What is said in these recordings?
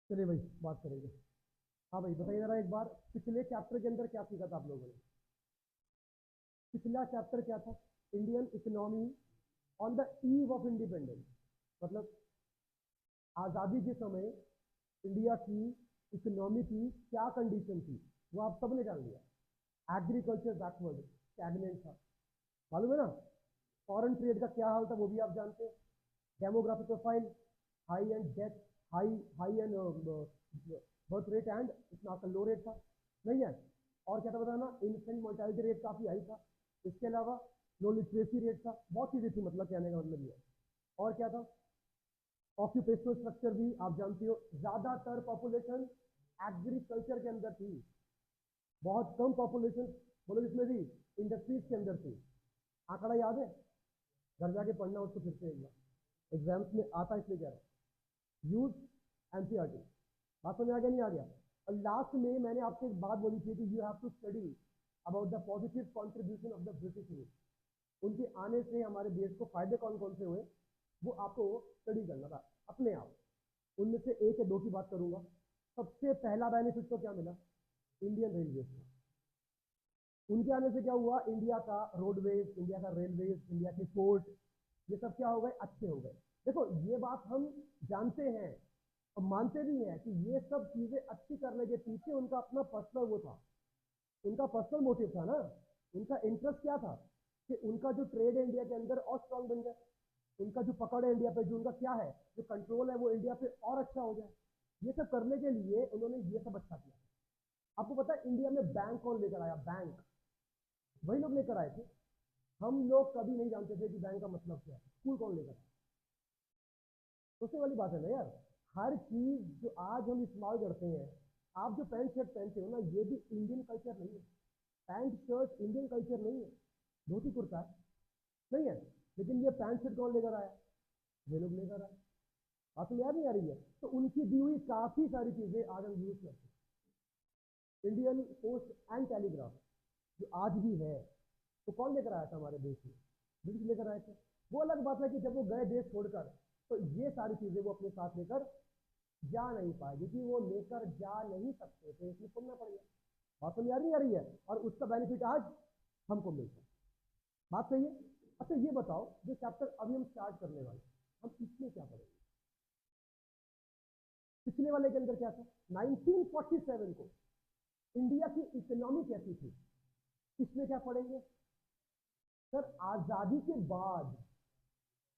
चलिए भाई बात करेंगे। हाँ भाई बताइए जरा एक बार, पिछले चैप्टर के अंदर क्या सीखा था आप लोगों ने? पिछला चैप्टर क्या था? Indian economy on the eve of independence. मतलब आज़ादी के समय इंडिया की इकोनॉमी की क्या कंडीशन थी, वो आप सबने जान लिया। एग्रीकल्चर बैकवर्ड, स्टैग्नेंट था, मालूम है ना। फॉरेन ट्रेड का क्या हाल था वो भी आप जानते हैं। Demographic profile, high and death, high high and birth rate and इतना आपका लो रेट था, नहीं है? और क्या था बताना, इन्फेंट मोर्टेलिटी रेट काफ़ी हाई था। इसके अलावा लो लिटरेसी रेट था, बहुत चीज़ें थी, मतलब कहने का मतलब ये। और क्या था? ऑक्यूपेशनल स्ट्रक्चर भी आप जानते हो, ज़्यादातर पॉपुलेशन एग्रीकल्चर के अंदर थी, बहुत कम पॉपुलेशन बोलो इसमें भी इंडस्ट्रीज के अंदर थी। आंकड़ा याद है? घर जाके पढ़ना उसको फिर से एक बार, एग्जाम्स में आता है इसलिए कह रहा हूँ। यूज एनसीईआरटी, बात समझ आ गया नहीं आ गया? और लास्ट में मैंने आपसे एक बात बोली थी कि you have to study about the positive contribution of the British rule. उनके आने से हमारे देश को फायदे कौन कौन से हुए, वो आपको स्टडी करना था अपने आप। उनमें से एक या दो की बात करूंगा। सबसे पहला बेनिफिट तो क्या मिला? इंडियन रेलवे का। उनके आने से क्या हुआ? इंडिया का रोडवेज, इंडिया का रेलवेज, इंडिया के पोर्ट, ये सब क्या हो गए? अच्छे हो गए। देखो ये बात हम जानते हैं और मानते भी हैं कि ये सब चीजें अच्छी करने के पीछे उनका अपना पर्सनल वो था, उनका पर्सनल मोटिव था ना। उनका इंटरेस्ट क्या था कि उनका जो ट्रेड है इंडिया के अंदर और स्ट्रांग बन जाए, उनका जो पकड़ है इंडिया पे, जो उनका क्या है, जो कंट्रोल है वो इंडिया पे और अच्छा हो जाए। ये सब करने के लिए उन्होंने ये सब अच्छा किया। आपको पता है इंडिया में बैंक कौन लेकर आया? बैंक वही लोग लेकर आए थे। हम लोग कभी नहीं जानते थे कि बैंक का मतलब क्या है। स्कूल कौन लेकर आया? सोचने वाली बात है ना यार। हर चीज जो आज हम इस्तेमाल करते हैं, आप जो पैंट शर्ट पहनते हो ना, ये भी इंडियन कल्चर नहीं है। पैंट शर्ट इंडियन कल्चर नहीं है। धोती कुर्ता है, नहीं है। लेकिन ये पैंट शर्ट कौन लेकर आया? ये लोग लेकर आए। बात में याद नहीं आ रही है? तो उनकी दी हुई काफी सारी चीजें आज हम यूज करते हैं। इंडियन पोस्ट एंड टेलीग्राफ जो आज भी है, तो कौन लेकर आया था हमारे देश में? ब्रिटिश लेकर आए थे। वो अलग बात है कि जब वो गए देश छोड़कर, तो ये सारी चीजें वो अपने साथ लेकर जा नहीं पाए, क्योंकि वो लेकर जा नहीं सकते थे, इसलिए सुनना पड़ गया। बात समझ आ नहीं आ रही है? और उसका बेनिफिट आज हमको मिलता है। बात सही है? अच्छा ये बताओ, जो चैप्टर अभी हम स्टार्ट करने वाले, हम इसमें क्या पढ़ेंगे? पिछले वाले के अंदर क्या था? 1947 को इंडिया की इकोनॉमी कैसी थी, इसमें क्या पढ़ेंगे? सर आजादी के बाद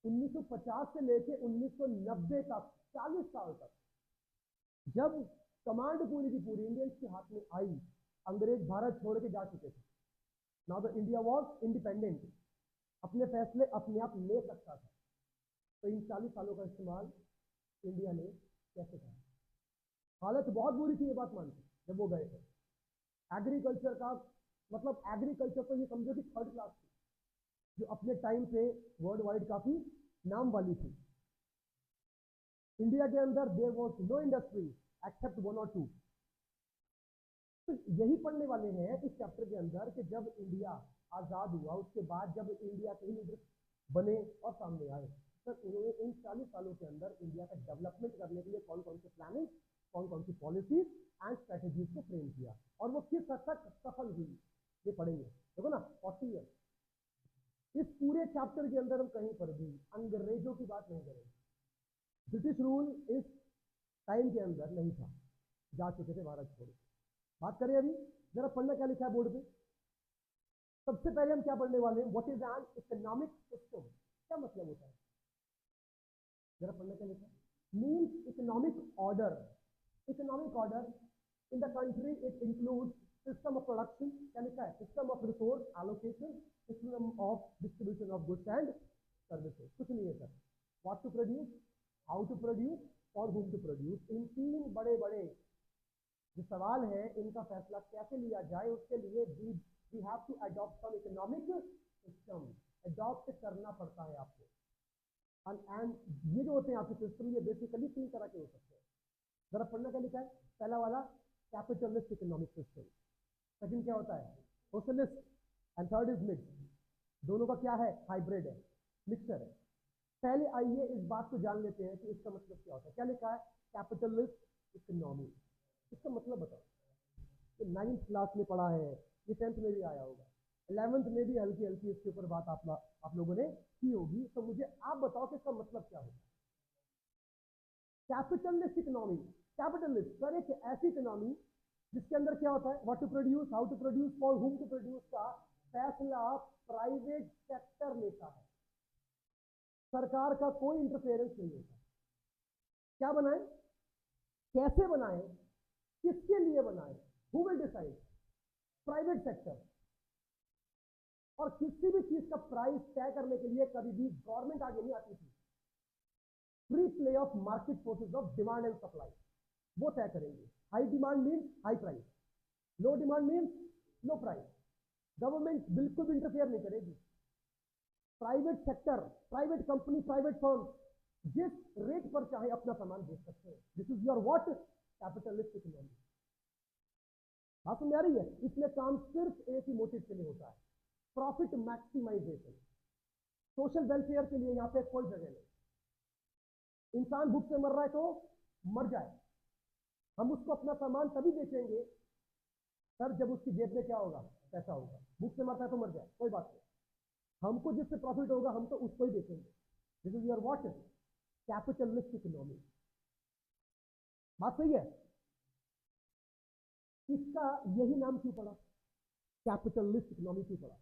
1950 से लेकर 1990 तक, 40 साल तक, जब कमांड पूरी की पूरी इंडियंस के हाथ में आई, अंग्रेज भारत छोड़ के जा चुके थे। Now the India was independent, अपने फैसले अपने आप ले सकता था। तो इन 40 सालों का इस्तेमाल इंडिया ने कैसे करा? हालत बहुत बुरी थी, ये बात मानते जब वो गए थे। एग्रीकल्चर का मतलब, एग्रीकल्चर तो ये समझो कि थर्ड क्लास थी, जो अपने टाइम पे वर्ल्ड वाइड काफी नाम वाली थी। इंडिया के अंदर there was no industry except one और टू। तो यही पढ़ने वाले हैं इस चैप्टर के अंदर कि जब इंडिया आजाद हुआ, उसके बाद जब इंडिया के लीडर बने और सामने आए, सर उन्होंने इन 40 सालों के अंदर इंडिया का डेवलपमेंट करने के लिए कौन कौन से प्लानिंग, कौन कौन सी पॉलिसीज एंड स्ट्रेटेजीज को फ्रेम किया, और वो किस हद तक सफल हुई, ये पढ़ेंगे। देखो ना, 40 ईयर, इस पूरे चैप्टर के अंदर हम कहीं पर भी अंग्रेजों की बात नहीं करेंगे। ब्रिटिश रूल इस टाइम के अंदर नहीं था, जा चुके थे भारत छोड़। बात करें अभी, जरा पढ़ना क्या लिखा है बोर्ड पे। सबसे पहले हम क्या पढ़ने वाले हैं? What is an economic system, क्या मतलब होता है? जरा पढ़ना क्या लिखा है। Means economic order. Economic order in the country it include system of production, क्या लिखा है? System of resource allocation, system of distribution of goods and services. कुछ नहीं है sir. What to produce, how to produce, for whom to produce. इन तीन बड़े बड़े जो सवाल है, इनका फैसला कैसे लिया जाए, उसके लिए we have to adopt some economic system. Adopt करना पड़ता है आपको। एंड ये जो होते हैं आपके सिस्टम, ये बेसिकली तीन तरह के हो सकते हैं। जरा पढ़ना क्या लिखा है। पहला वाला कैपिटलिस्ट इकोनॉमिक सिस्टम। सेकंड क्या होता है? Socialist. And third is mix. दोनों का क्या है? हाइब्रिड है, मिक्सचर है। पहले आइए इस बात को जान लेते हैं कि इसका मतलब क्या होता है। क्या लिखा है? कैपिटलिस्ट इकोनॉमी, इसका मतलब बताओ। ये 9th क्लास में पढ़ा है, ये 10th में भी आया होगा, 11th में भी हल्की हल्की इसके ऊपर बात आप लोगों ने की होगी। तो मुझे आप बताओ कि इसका मतलब क्या होगा। कैपिटलिस्ट इकोनॉमी, कैपिटलिस्ट सर एक ऐसी इकोनॉमी जिसके अंदर क्या होता है, what to produce, how to produce, for whom to produce का फैसला प्राइवेट सेक्टर लेता है, सरकार का कोई इंटरफेरेंस नहीं होता। क्या बनाए, कैसे बनाए, किसके लिए बनाए, who will decide, private sector. और किसी भी चीज का प्राइस तय करने के लिए कभी भी गवर्नमेंट आगे नहीं आती थी। Free play of market forces of demand and supply, वो तय करेंगे। High demand means high price, low demand means low price. Government बिल्कुल भी इंटरफेयर नहीं करेगी। Private sector, private company, private firm जिस रेट पर चाहे अपना सामान बेच सकते हैं। This is your what, capitalist economy. बात समझ आ रही है। इसमें काम सिर्फ एक ही मोटिव के लिए होता है, प्रॉफिट मैक्सिमाइजेशन। सोशल वेलफेयर के लिए यहां पे कोई जगह नहीं। इंसान भूख से मर रहा है तो मर जाए, हम उसको अपना सामान तभी बेचेंगे सर जब उसकी जेब में क्या होगा, पैसा होगा। भूख से मरता है तो मर जाए, कोई बात नहीं, हमको जिससे प्रॉफिट होगा हम तो उसको ही बेचेंगे। This is your what, capitalist economy. बात सही है। इसका यही नाम क्यों पड़ा, कैपिटलिस्ट इकोनॉमी क्यों पड़ा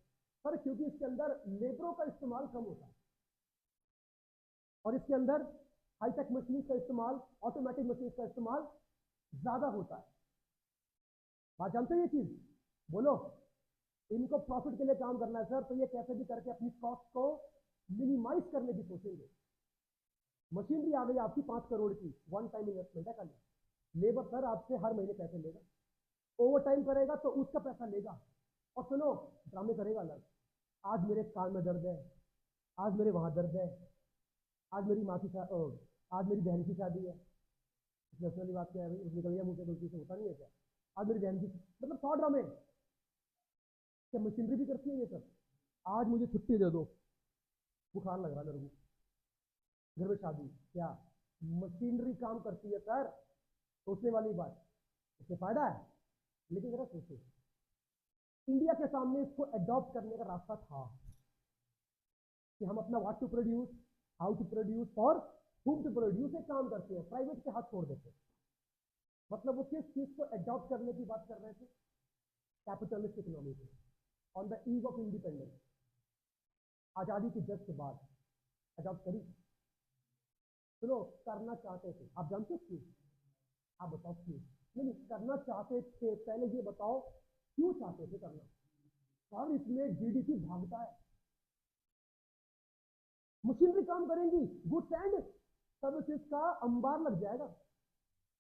सर? क्योंकि इसके अंदर लेबरों का इस्तेमाल कम होता है और इसके अंदर हाईटेक मशीन का इस्तेमाल, ऑटोमेटिक मशीन का इस्तेमाल ज्यादा होता है। बात जानते हैं ये चीज, बोलो। इनको प्रॉफिट के लिए काम करना है सर, तो ये कैसे भी करके अपनी कॉस्ट को मिनिमाइज करने की सोचेंगे। मशीनरी आ गई आपकी 5 करोड़ की, वन टाइम इन्वेस्टमेंट है खाली। लेबर सर आपसे हर महीने पैसे लेगा, ओवर टाइम करेगा तो उसका पैसा लेगा। और सुनो, ड्रामे करेगा अलग। आज मेरे कान में दर्द है, आज मेरे वहां दर्द है, आज मेरी माँ की आज मेरी बहन की शादी है। वाली बात क्या है भाई, निकल गया मुझे, गलती से होता नहीं है क्या? आज मेरी बहन की, मतलब 100 ड्रामे। क्या मशीनरी भी करती है ये सब? आज मुझे छुट्टी दे दो, बुखार लग रहा है मेरे को, घर में शादी। क्या मशीनरी काम करती है सर? सोचने वाली बात, इससे फायदा है। लेकिन जरा सोचो, इंडिया के सामने इसको एडॉप्ट करने का रास्ता था कि हम अपना what to produce, how to produce और हुम टू प्रोड्यूस एक काम करते हैं, प्राइवेट के हाथ छोड़ देते हैं। मतलब वो किस चीज को एडॉप्ट करने की बात कर रहे थे, कैपिटलिस्ट इकोनॉमी को, on the eve of independence. आजादी की जस्ट बाद एडॉप्ट करी। चलो करना चाहते थे, आप जानते हो क्यों? आप बताओ क्यों? नहीं, करना चाहते थे, पहले ये बताओ क्यों चाहते थे करना। और इसमें जीडीपी भागता है, मशीनरी काम करेंगी, गुड्स एंड सर्विसेज का अंबार लग जाएगा।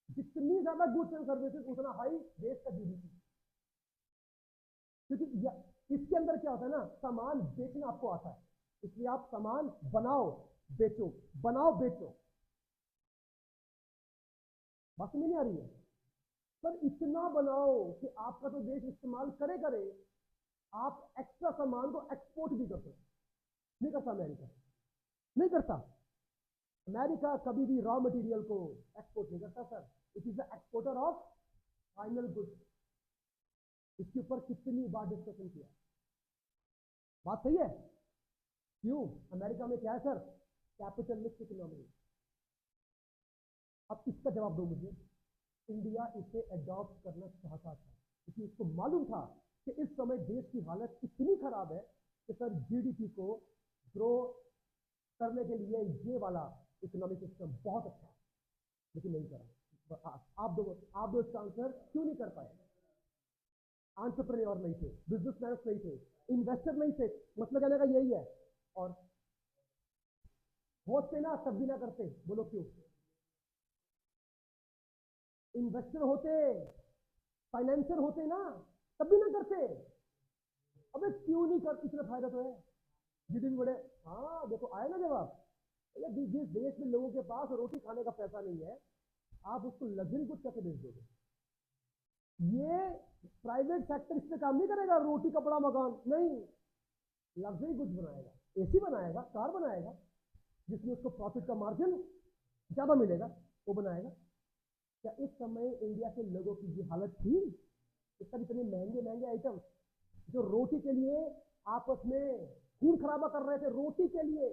जितनी ज्यादा गुड्स एंड सर्विसेज उतना हाई देश का जीडीपी। क्योंकि इसके अंदर क्या होता है ना, सामान बेचना आपको आता है, इसलिए आप सामान बनाओ बेचो, बनाओ बेचो। बात समझ नहीं आ रही है? पर इतना बनाओ कि आपका तो देश इस्तेमाल करे, आप एक्स्ट्रा सामान को एक्सपोर्ट भी कर सकते। नहीं करता अमेरिका, नहीं करता। अमेरिका कभी भी रॉ मटेरियल को एक्सपोर्ट नहीं करता sir, it is the exporter of final goods. इसके ऊपर कितनी बार डिस्कशन किया, बात सही है। क्यों? अमेरिका में क्या है सर, कैपिटलिस्ट इकोनॉमी। अब इसका जवाब दो मुझे। इंडिया इसे एडॉप्ट करना चाहता था क्योंकि उसको मालूम था कि इस समय देश की हालत इतनी खराब है कि सर जीडीपी को ग्रो करने के लिए ये वाला इकोनॉमिक सिस्टम बहुत अच्छा है, लेकिन नहीं करा। आप दो इसका आंसर क्यों नहीं कर पाए? एंटरप्रेन्योर नहीं थे, बिजनेसमैन नहीं थे, इन्वेस्टर नहीं थे। मतलब कहने का यही है। और होते ना तब भी ना करते, बोलो क्यों? इन्वेस्टर होते, फाइनेंसर होते ना, तब भी ना करते। अबे क्यों नहीं करते? इतना फायदा तो है, जीडीपी बढ़े। हाँ देखो, आए ना जवाब। जिस देश में लोगों के पास रोटी खाने का पैसा नहीं है, आप उसको लग्जरी गुड्स कैसे बेच दोगे? ये प्राइवेट सेक्टर इस पे काम नहीं करेगा, रोटी कपड़ा मकान नहीं, लग्जरी गुड्स बनाएगा, एसी बनाएगा, कार बनाएगा, जिसमें उसको प्रॉफिट का मार्जिन ज्यादा मिलेगा, वो बनाएगा। क्या इस समय इंडिया के लोगों की ये हालत थी? इस तरह इतने महंगे महंगे आइटम जो रोटी के लिए आपस में खून खराबा कर रहे थे, रोटी के लिए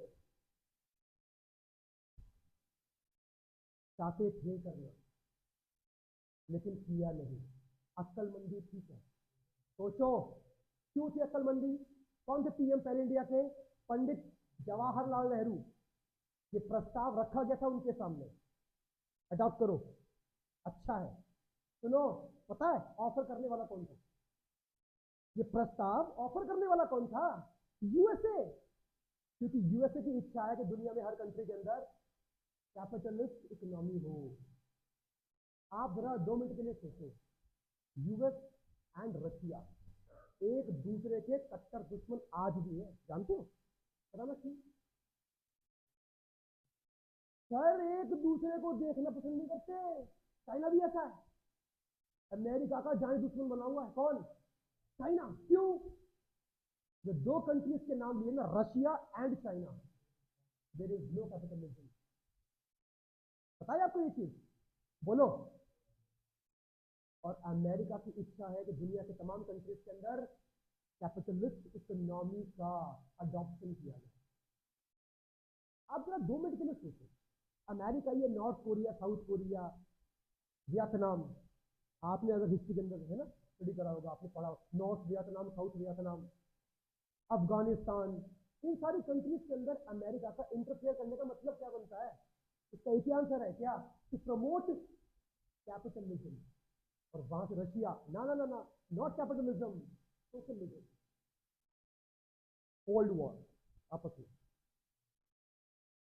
चाहते थे करना, लेकिन किया नहीं। अक्लमंदी थी क्या? सोचो, क्यों थी अक्लमंदी? कौन थे पीएम पहले इंडिया के? पंडित जवाहरलाल नेहरू। ये प्रस्ताव रखा गया था उनके सामने, अडॉप्ट करो, अच्छा है। सुनो, पता है ऑफर करने वाला कौन था? ये प्रस्ताव ऑफर करने वाला कौन था? यूएसए। क्योंकि यूएसए की इच्छा है कि दुनिया में हर कंट्री के अंदर कैपिटलिस्ट इकोनॉमी हो। आप जरा 2 मिनट के लिए सोचो, यूएस एंड रशिया एक दूसरे के कट्टर दुश्मन आज भी है, जानते हो? पता ना क्यों? सर एक दूसरे को देखना पसंद नहीं करते। चाइना भी ऐसा है, अमेरिका का जाने दुश्मन बना हुआ है। कौन? चाइना। क्यों? जो दो कंट्रीज के नाम लिए ना, Russia and China, there is no capitalism. पता है आपको ये चीज? बोलो। और अमेरिका की इच्छा है कि दुनिया के तमाम कंट्रीज के अंदर कैपिटलिस्ट इकोनॉमी का अडॉप्शन किया जाए। आप जरा 2 मिनट के लिए सोचो, अमेरिका, ये north Korea, south Korea, Vietnam, आपने अगर हिस्ट्री के अंदर है ना स्टडी करा होगा, आपने पढ़ा, North Vietnam, South Vietnam, Afghanistan, इन सारी कंट्रीज के अंदर अमेरिका का इंटरफेयर करने का मतलब क्या बनता है? इसका एक ही आंसर है क्या? To promote capitalism. और वहां से रशिया, ना ना ना ना, not capitalism, socialism, cold war आपस में।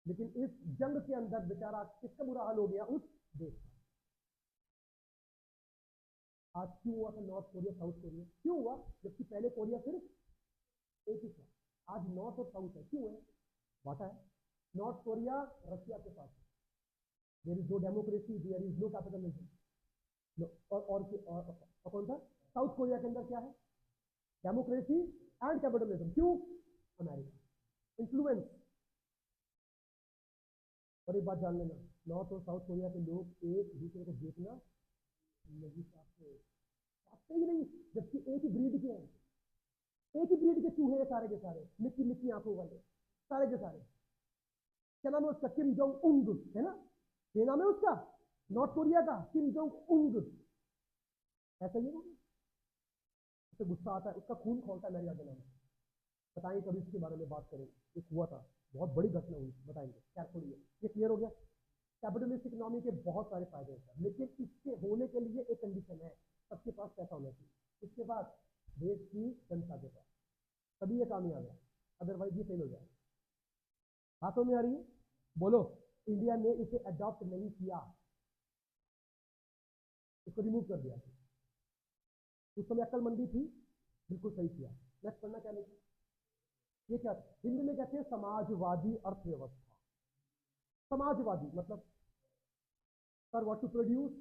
लेकिन इस जंग के अंदर बेचारा किसका बुरा हाल हो गया? उस देश का। आज क्यों हुआ था नॉर्थ कोरिया साउथ कोरिया? क्यों हुआ? जबकि पहले कोरिया सिर्फ एक ही था, आज नॉर्थ और साउथ है। क्यों है? बात है, नॉर्थ कोरिया रशिया के पास, there is no democracy, there is no capitalism. और कौन था? साउथ कोरिया के अंदर क्या है? Democracy and capitalism. क्यों? America influence. और एक बात जान लेना, नॉर्थ और साउथ कोरिया के लोग एक दूसरे को देखना नहीं चाहते, चाहते ही नहीं, जबकि एक ही ब्रीड के हैं, एक ही ब्रीड के चूहे हैं सारे के सारे, मिट्टी मिट्टी आंखों वाले सारे के सारे। क्या नाम है उसका? किम जोंग उंग, है ना? ये नाम है उसका, नॉर्थ कोरिया का, किम जोंग उंग। ऐसा ही है, उसे गुस्सा आता है, उसका खून खोलता है मेरे याद नाम। बताएंगे कभी इसके बारे में बात करेंगे। एक हुआ था, बहुत बड़ी घटना हुई, बताएंगे क्या थोड़ी है। ये क्लियर हो गया? कैपिटलिस्ट इकोनॉमी के बहुत सारे फायदे हैं, लेकिन इसके होने के लिए एक कंडीशन है, सबके पास पैसा होना चाहिए। इसके पास, देश की जनता के पास, तभी ये कामयाब है, अदरवाइज ये फेल हो जाए। हाथों में आ रही है? बोलो। इंडिया ने इसे अडॉप्ट नहीं किया, इसको रिमूव कर दिया। उस समय अक्लमंदी थी, बिल्कुल सही किया। नेक्स्ट पढ़ना क्या नहीं? ये क्या? हिंदी में कहते हैं समाजवादी अर्थव्यवस्था। समाजवादी मतलब sir what to produce,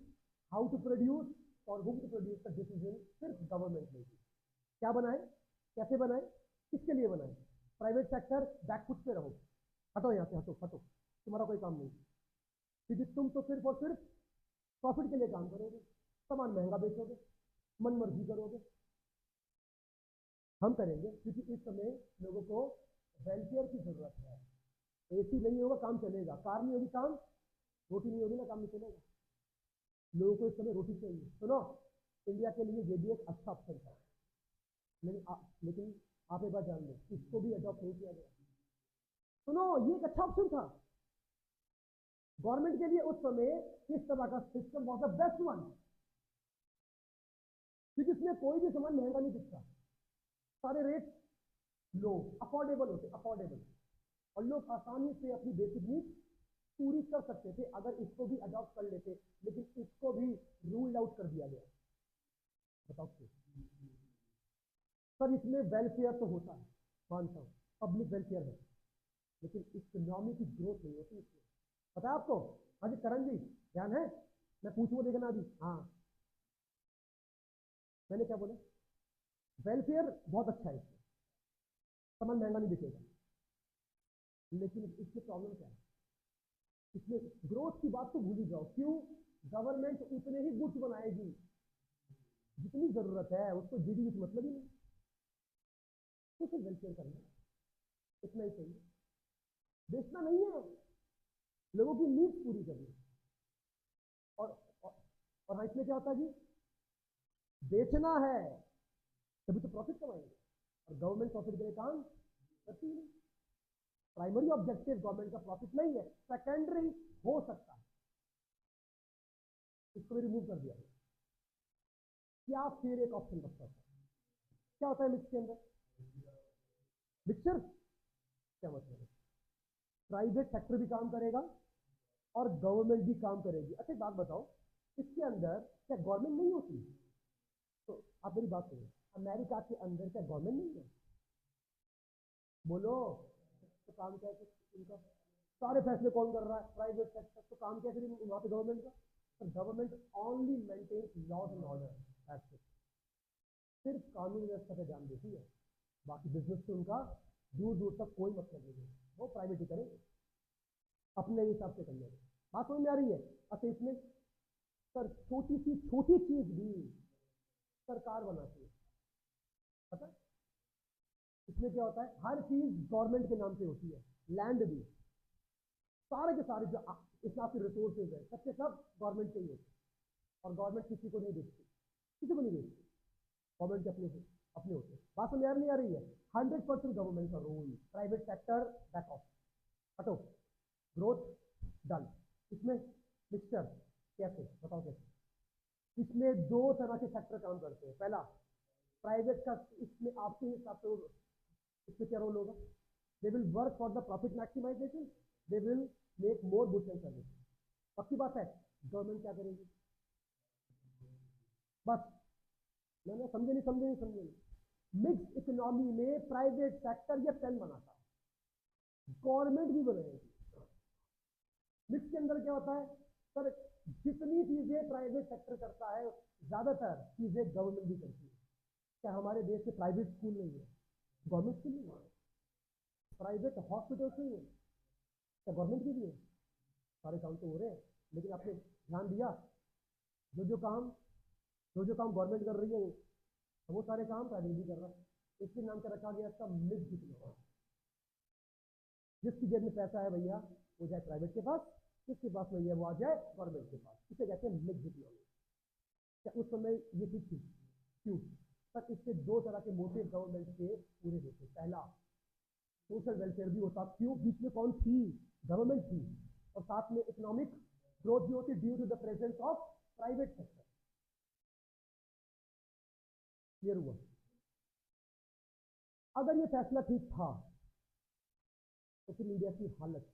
how to produce, और हुम टू प्रोड्यूस का डिसीजन सिर्फ गवर्नमेंट लेगी। क्या बनाए, कैसे बनाए, किसके लिए बनाए? प्राइवेट सेक्टर बैकफुट पे रहो, हटो यहाँ से, हटो हटो, तुम्हारा कोई काम नहीं, क्योंकि तुम तो सिर्फ और सिर्फ प्रॉफिट के लिए काम करोगे, सामान महंगा बेचोगे, मन मर्जी करोगे। हम करेंगे क्योंकि इस समय लोगों को वेलफेयर की जरूरत है। एसी नहीं होगा काम चलेगा, कार नहीं होगी काम, रोटी नहीं होगी ना काम नहीं चलेगा। लोगों को इस समय रोटी चाहिए। सुनो, इंडिया के लिए ये भी एक अच्छा ऑप्शन था, लेकिन आप एक बात जान लो, इसको भी अडॉप्ट नहीं किया गया। सुनो, ये एक अच्छा ऑप्शन था गवर्नमेंट के लिए उस समय। इस तरह का system was the best one, क्योंकि इसमें कोई भी सामान महंगा नहीं दिखता, सारे रेट लो, अफोर्डेबल होते, अफोर्डेबल, और लोग आसानी से अपनी बेसिक नीड पूरी कर सकते थे अगर इसको भी अडॉप्ट कर लेते। लेकिन इसको भी रूल आउट कर दिया गया। बताओ क्यों? सर इसमें वेलफेयर तो होता है, मानता हूं, पब्लिक वेलफेयर है, लेकिन इकोनॉमी की ग्रोथ नहीं होती इसमें। पता है आपको? हाँ जी करण जी, ध्यान है? मैं पूछूंगा देखना अभी। हाँ, मैंने क्या बोला? वेलफेयर बहुत अच्छा है, इसमें सामान महंगा नहीं दिखेगा, लेकिन इसमें प्रॉब्लम क्या है? इसमें ग्रोथ की बात तो भूल ही जाओ। क्यों? गवर्नमेंट उतने ही गुड्स बनाएगी जितनी जरूरत है, उसको जीडीपी से मतलब ही नहीं, सोशल वेलफेयर करना इतना ही चाहिए, बेचना नहीं है, लोगों की नीड्स पूरी करनी। और और इसमें क्या होता है जी, बेचना है तभी तो प्रॉफिट कमाएंगे, और गवर्नमेंट प्रॉफिट के लिए काम करती नहीं। प्राइमरी ऑब्जेक्टिव गवर्नमेंट का प्रॉफिट नहीं है, सेकेंडरी हो सकता है, इसको भी रिमूव कर दिया। क्या फिर एक ऑप्शन बचता है, क्या होता है मिक्स के अंदर, मिक्सचर क्या मतलब है, प्राइवेट सेक्टर भी काम करेगा और गवर्नमेंट भी काम करेगी। अच्छा बात बताओ, इसके अंदर क्या गवर्नमेंट नहीं होती? तो आप मेरी बात सुनिए, अमेरिका के अंदर क्या गवर्नमेंट नहीं है? बोलो, तो काम कैसे इनका, सारे फैसले कौन कर रहा है? Private sector. तो काम कैसे वहां पे गवर्नमेंट का? तो government only maintains laws and order, सिर्फ कानून व्यवस्था पे ध्यान देती है, बाकी बिजनेस से उनका दूर दूर तक कोई मतलब नहीं है, वो प्राइवेट ही करेंगे, अपने हिसाब से कर लेंगे। बात समझ में आ रही है? अच्छा इसमें सर छोटी चीज भी सरकार बनाती है, पता? इसमें क्या होता है, हर चीज गवर्नमेंट के नाम से होती है, लैंड भी, सारे के सारे जो इसमें आपके रिसोर्सेज है सबके सब गवर्नमेंट के ही होते हैं, और गवर्नमेंट किसी को नहीं देती, किसी को नहीं देती, गवर्नमेंट के अपने होते हैं। बात समझ नहीं आ रही है? 100% गवर्नमेंट का role, private sector back off, हटो, ग्रोथ डन। इसमें मिक्सचर कैसे, बताओ कैसे? इसमें दो तरह के सेक्टर काम करते हैं। पहला प्राइवेट का, इसमें आपके हिसाब से इसमें क्या रोल होगा? They will work for the profit maximisation, they will make more goods and service. पक्की बात है, गवर्नमेंट क्या करेगी? बस मैंने समझे नहीं। मिक्स इकोनॉमी में प्राइवेट सेक्टर ये पेन बनाता है, गवर्नमेंट भी बनाएगी। मिक्स के अंदर क्या होता है सर, जितनी चीजें प्राइवेट सेक्टर करता है ज्यादातर चीजें गवर्नमेंट भी करती है। क्या हमारे देश में प्राइवेट स्कूल नहीं है? गवर्नमेंट स्कूल नहीं है, प्राइवेट हॉस्पिटल्स नहीं है, क्या गवर्नमेंट की भी है? सारे काम तो हो रहे हैं, लेकिन आपने ध्यान दिया, जो जो काम गवर्नमेंट कर रही है वो सारे काम प्राइवेट भी कर रहा है। इसके नाम से रखा गया इसका मिक्स इकोनॉमी। जिसकी जेब में पैसा है भैया वो जाए प्राइवेट के पास, जिसके पास नहीं है वो आ जाए गवर्नमेंट के पास, इसे कहते हैं मिक्स इकोनॉमी। क्या उस समय ये ठीक थी? क्यों? पर इससे दो तरह के मोटिव गवर्नमेंट के पूरे होते। पहला, सोशल वेलफेयर भी होता। क्यों? बीच में कौन थी? गवर्नमेंट थी। और साथ में इकोनॉमिक ग्रोथ भी होती due to the presence of private sector. Clear हुआ? अगर ये फैसला ठीक था तो फिर इंडिया की हालत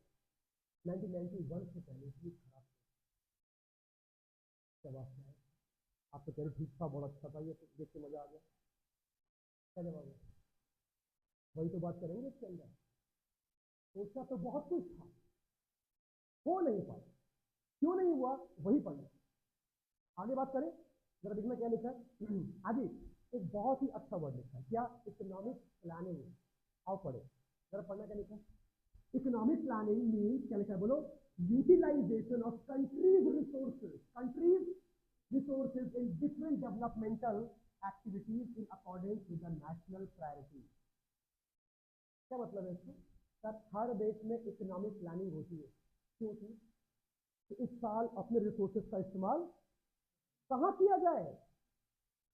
1991 से पहले इतनी खराब थी। क्या बात है, आप तो कह रहे ठीक था, बहुत अच्छा था, ये तो देख के मजा आ गया, क्या जवाब है? वही तो बात करेंगे इसके अंदर। सोचा तो बहुत कुछ था, हो नहीं पाया, क्यों नहीं हुआ वही पढ़ना। आगे बात करें जरा, देखना क्या लिखा है आगे। एक बहुत ही अच्छा वर्ड लिखा है, क्या? Economic planning. आओ पढ़े जरा, पढ़ना क्या लिखा है? इकोनॉमिक प्लानिंग मीन्स, क्या लिखा है बोलो? Utilisation of country's resources in different developmental activities in according to the national priority. क्या मतलब है इसका? सर हर देश में इकोनॉमिक प्लानिंग होती है, क्यों होती है? तो इस साल अपने रिसोर्सेज का इस्तेमाल कहाँ किया जाए?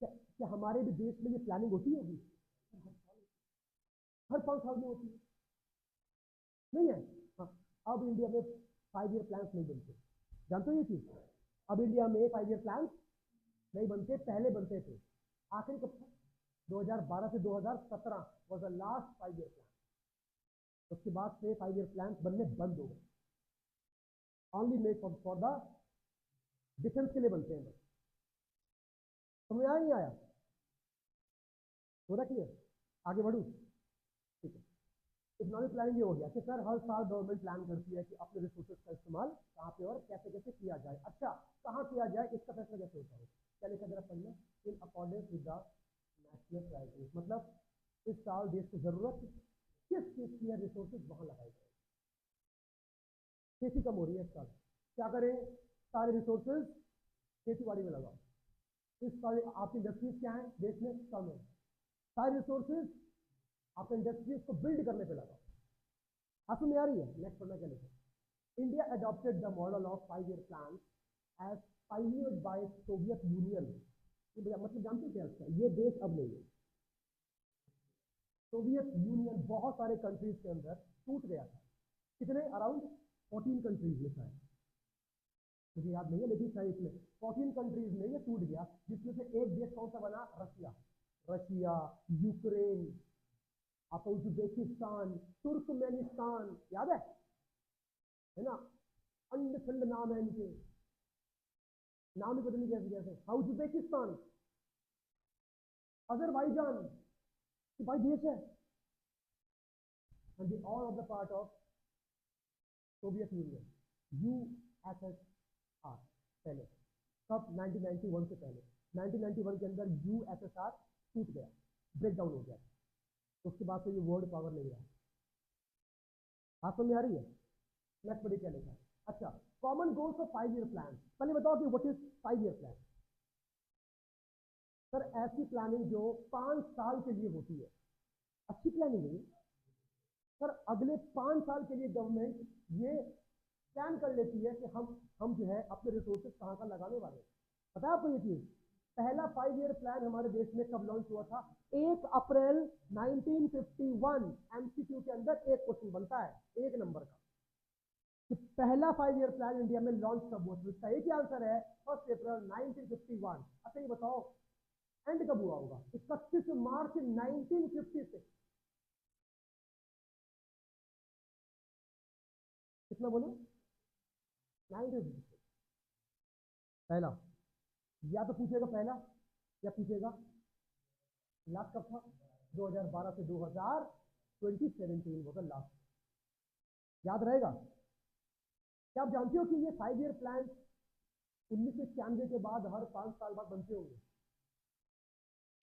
क्या हमारे भी देश में ये प्लानिंग होती होगी? हर 5 साल में होती है, नहीं है? हाँ, अब इंडिया में 5 ईयर प्लान नहीं बनते, जानते हो ये चीज? अब इंडिया में 5 ईयर प्लान नहीं बनते, पहले बनते थे। आखिरी कब था? 2012 से 2017 was the last 5 year plan. उसके बाद से 5 ईयर प्लान बनने बंद हो गए, only made for the defence के लिए बनते हैं। समझ आया नहीं आया? हो रहा क्लियर? आगे बढ़ू? ठीक है, इकोनॉमिक प्लानिंग ये हो गया कि सर हर साल गवर्नमेंट प्लान करती है कि अपने रिसोर्सेज का इस्तेमाल कहाँ पे और कैसे कैसे किया जाए। अच्छा, कहाँ किया जाए इसका फैसला कैसे होता है? क्या लिखा जरा पढ़ना, in accordance with the national priorities. मतलब इस साल देश की जरूरत किस चीज की है, रिसोर्सेज वहां लगाए जाए। खेती कम हो रही है इस साल, क्या करें? सारे रिसोर्सेज खेती बाड़ी में लगाओ। इस सारी आपकी इंडस्ट्रीज क्या है देश में, कम है। सारे रिसोर्सेज आपके इंडस्ट्रीज को बिल्ड करने पे लगाओ। आप में आ रही है। नेक्स्ट पढ़ना क्या लिखा, India adopted the model of 5 year plan as pioneered by Soviet Union. मतलब जानते क्या इसका, ये देश अब नहीं है, सोवियत यूनियन बहुत सारे कंट्रीज के अंदर टूट गया था। कितने, अराउंड 14 कंट्रीज में शायद, मुझे याद नहीं है लेकिन शायद इसमें 14 कंट्रीज में ये टूट गया, जिसमें से एक देश कौन सा बना, रशिया। रशिया, यूक्रेन, आपका उज्बेकिस्तान, तुर्कमेनिस्तान, याद है ना, अंड खंड नाम है इनके, नाम ही पता नहीं कैसे कैसे, हाँ उज्बेकिस्तान, अजरबैजान, ये भाई देश है, and they all of the part of Soviet union, USSR. पहले कब, 1991 से पहले, 1991 के अंदर यूएसएसआर टूट गया, ब्रेक डाउन हो गया, उसके बाद से ये वर्ल्ड पावर नहीं रहा। बात समझ में आ रही है। नेक्स्ट पढ़िए क्या लिखा है। अच्छा, common goals of 5 year plan. पहले बताओ कि what is 5 year plan. Sir ऐसी प्लानिंग जो 5 साल के लिए होती है, अच्छी प्लानिंग है। सर अगले 5 साल के लिए गवर्नमेंट ये प्लान कर लेती है कि हम जो है अपने रिसोर्सेज कहाँ कहाँ लगाने वाले हैं। पता है आपको ये चीज, पहला 5 ईयर प्लान हमारे देश में कब लॉन्च हुआ था, 1 अप्रैल 1951। एमसीक्यू के अंदर एक क्वेश्चन बनता है 1 नंबर का, कि पहला 5 ईयर प्लान इंडिया में लॉन्च कब हुआ। इसका एक ही आंसर है 1 अप्रैल 1951। अच्छा ये बताओ एंड कब हुआ होगा, 31 मार्च 1956। कितना बोलो, 1956 पहला। या तो पूछेगा पहला या पूछेगा लास्ट कब था, 2012 से 2017 वो लास्ट। याद रहेगा। क्या आप जानते हो कि ये 5 ईयर प्लान 1991 के बाद हर 5 साल बाद बनते होंगे,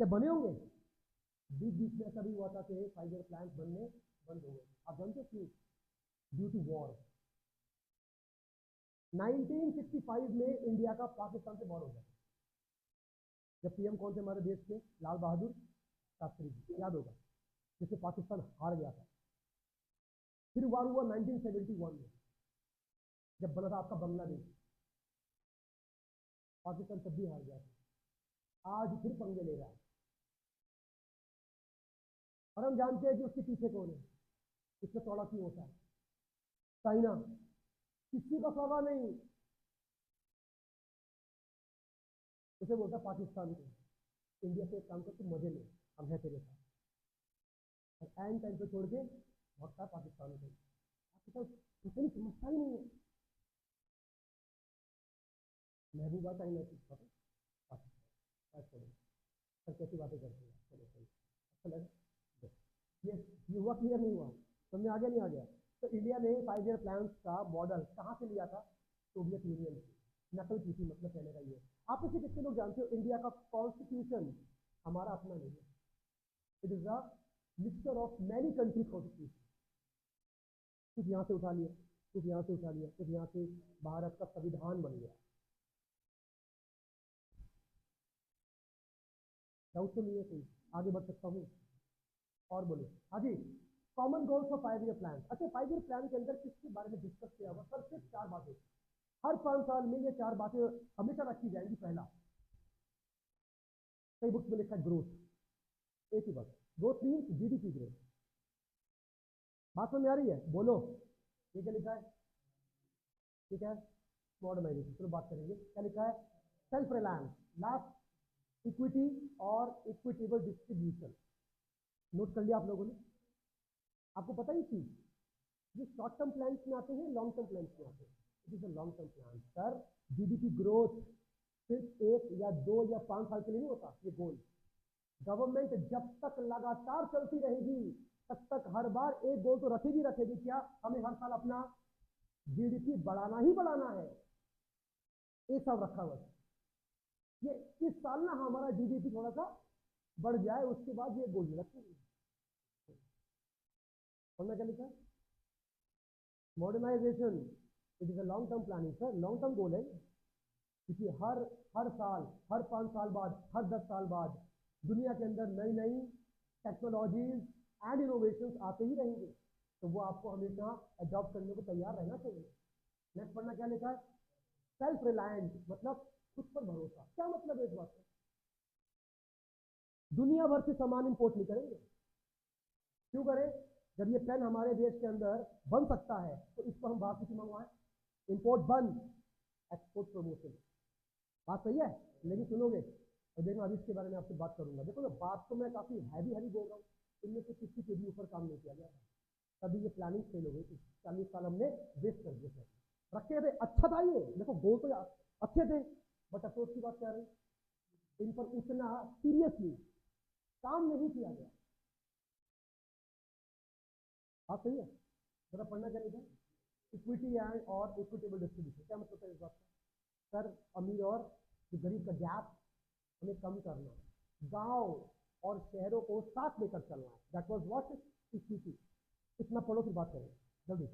क्या बने होंगे। बीच बीच में ऐसा भी हुआ था कि 5 ईयर प्लान बनने बंद हो गए। आप जानते हो क्यों, ड्यू टू वॉर। 1965 में इंडिया का पाकिस्तान से वॉर हो गया, जब पीएम कौन थे हमारे देश के, लाल बहादुर शास्त्री जी, याद होगा, जिससे पाकिस्तान हार गया था। फिर वार हुआ 1971 में, जब बना था आपका बांग्लादेश, पाकिस्तान तब भी हार गया था। आज फिर पंगे ले रहा है, और हम जानते हैं कि उसके पीछे कौन है, इसमें थोड़ा क्यों होता है, चाइना। किसी का सवाल नहीं, उसे बोलता पाकिस्तान को, इंडिया से एक काम कर, तू मजे ले, हम है तेरे साथ, और एंड टाइम पे छोड़ के भागता पाकिस्तान को। पाकिस्तान कुछ नहीं समझता ही नहीं है। महबूबा चाइना की पता, पाकिस्तान सर कैसी बातें करते हैं, चलो सही, अच्छा लगा। ये हुआ क्लियर नहीं हुआ, समझ आ गया नहीं आ गया। तो इंडिया ने 5 ईयर प्लान का मॉडल कहाँ से लिया था, सोवियत यूनियन से, नकल की थी, मतलब कहने का ये। आप इसे कितने लोग जानते हो, इंडिया का कॉन्स्टिट्यूशन हमारा अपना नहीं है, it is a mixture of many country constitution. कुछ यहाँ से उठा लिया, कुछ यहाँ से उठा लिया, कुछ यहाँ से, भारत का संविधान बन गया। डाउट तो नहीं है कोई, आगे बढ़ सकता हूँ और बोलो। हाँ जी, common goals for 5 year plan. अच्छा 5 ईयर प्लान के अंदर किसके बारे में डिस्कस किया हुआ, सर सिर्फ 4 बातें, हर 5 साल में ये 4 बातें हमेशा रखी जाएंगी। पहला, कई बुक्स में लिखा है ग्रोथ, एक ही बात, ग्रोथ मीन्स जीडीपी ग्रोथ। बात समझ आ रही है, बोलो ये क्या लिखा है, ठीक है, मॉडर्नाइजेशन, चलो बात करेंगे। क्या लिखा है, सेल्फ रिलायंस, लास्ट इक्विटी और इक्विटेबल डिस्ट्रीब्यूशन। नोट कर लिया आप लोगों ने। आपको पता ही चीज, ये शॉर्ट टर्म प्लान में आते हैं, लॉन्ग टर्म प्लान में आते हैं। It is a long term plan. Sir GDP growth सिर्फ 1 या 2 या 5 साल के लिए नहीं होता ये गोल। गवर्नमेंट जब तक लगातार चलती रहेगी तब तक हर बार एक गोल तो रखेगी रखेगी, क्या हमें हर साल अपना जीडीपी बढ़ाना ही बढ़ाना है, एक साल रखा हुआ। ये इस साल ना हमारा जीडीपी थोड़ा सा बढ़ जाए, उसके बाद ये गोल रखेंगे। समझना क्या लिखा, modernisation, it is a long term planning. Sir long term goal है, क्योंकि हर साल, हर 5 साल बाद, हर 10 साल बाद दुनिया के अंदर नई नई टेक्नोलॉजीज एंड इनोवेशंस आते ही रहेंगे, तो वो आपको हमेशा अडॉप्ट करने को तैयार रहना चाहिए। नेक्स्ट पढ़ना क्या लिखा है, सेल्फ रिलायंट, मतलब खुद पर भरोसा। क्या मतलब है इस बात का? दुनिया भर से सामान इंपोर्ट नहीं करेंगे। क्यों करें? जब ये पेन हमारे देश के अंदर बन सकता है तो इस पर हम बाहर से मंगवाएं। इंपोर्ट बंद, एक्सपोर्ट प्रमोशन। बात सही है? लेकिन सुनोगे और देखो, अभी इसके बारे में आपसे बात करूंगा। देखो ना, बात तो मैं काफी हैवी हैवी बोल रहा हूँ, इनमें से किसी के भी ऊपर काम नहीं किया गया था, तभी ये प्लानिंग फेल हो गई थी। 40 साल हमने वेस्ट कर दिए थे। रखे थे, अच्छा था ये, देखो गोल तो अच्छे थे, बट अफसोस की बात क्या रही, इन पर उतना सीरियसली काम नहीं किया गया। बात सही है? जरा पढ़ना क्या लिखा, इक्विटी एंड और इक्विटेबल डिस्ट्रीब्यूशन। क्या मतलब है इस बात का? सर, अमीर और जो गरीब का गैप हमें कम करना है, गांव और शहरों को साथ लेकर चलना है। That was what equity. इतना पढ़ो फिर बात करें जल्दी।